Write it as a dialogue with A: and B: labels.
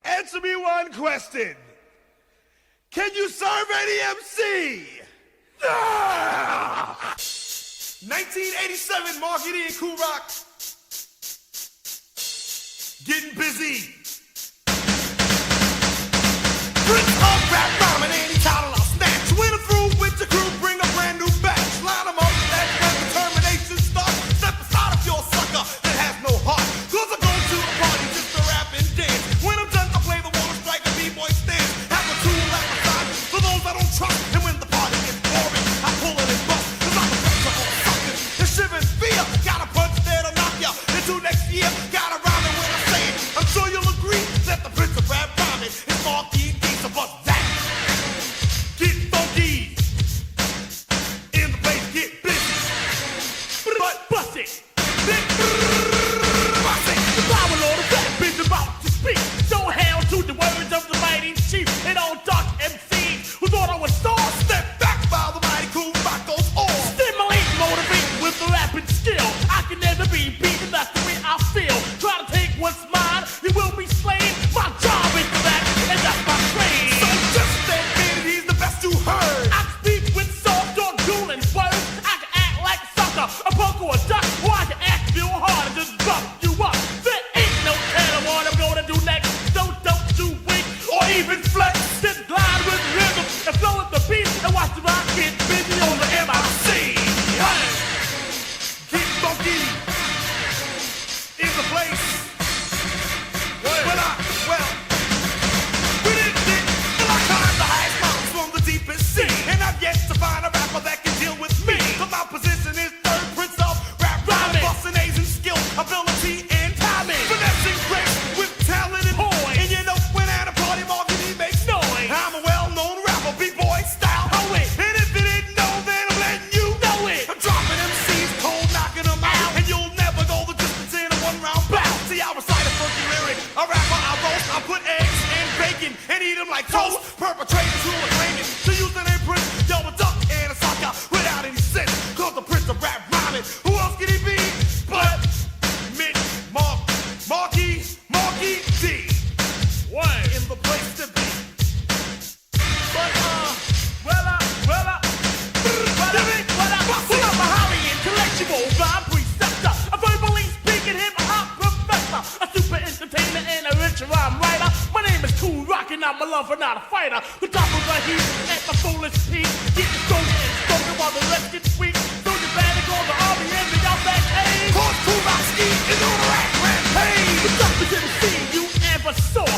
A: Answer me one question. Can you serve any MC? Ah! 1987, Marky D and Kool Rock. Getting busy. Prince of rap rhyming, any title I'll snatch. When I'm through with your crew, bring a brand new batch. Line them up, that's when determination starts. Step aside if you're a sucker that has no heart. Cause I go to a party just to rap and dance. When I'm done, I play the water strike and B-boy stance. Have a tool like a side for those I don't trust. And when the party gets boring, I pull it and bust. Cause I'm a prince of all suckers. And shivering fear, got a punch that'll knock ya into next year. Gotta rhyme it when I say it. I'm sure you'll agree that the prince of rap rhyming is Marky D. So bust that. Get funky. In the place, get busy. But bust it. Big bust it. The power lord of that bitch about to speak. So hail to the words of the mighty chief. And all dark MCs who thought I was star. Step back while the mighty Kool Rock goes on. Stimulate, motivate with the rapping skill. I can never be beaten, that's the way I feel. Try to take what's mine, you will be slain. My job is that, and that's my trade. So just admit it, he's the best you heard. I speak with soft or dueling words. I can act like a sucker, a punk or a duck. Or I can act real hard and just bump you up. There ain't no telling what I'm gonna do next. Don't you wink or even flex. Just glide with rhythm and flow with the beat. And watch the rock get busy on the MIC. Hey. Get funky in the place. I climbed the highest mountains from the deepest sea. And I've yet to find a rapper that can deal with me. Cause my position is third prince of rap rhyming. Busting A's in skill, ability, and timing. Finessing grace with talent and poise. And you know when at a party, Marky D makes noise. I'm a well-known rapper, B-boy style. Oh, it. And if you didn't know, then I'm letting you know it. I'm dropping MCs, cold, knocking them out. And you'll never go the distance in a one-round bout. See, I recite a funky lyric, a rapper I roast. I put eggs in bacon and eat them like toast. Perpetrators who are claiming to use the name Prince, yo, a duck and a sucker without any sense. Called the prince of rap rhyming. Who else can he be but Marky D? One in the place to be. But well, I'm a highly intellectual rhyme preceptor, a verbally speaking hip-hop professor, a super entertainer and a rich rhyme writer. My name is Kool Rock and I'm a lover, not a fighter. The top of the heat at the fullest peak, getting stronger and stronger while the rest get weak. So you better call the army and the outback cave. Cause Kool Rock ski is on a rap rampage. The toughest MC you ever saw.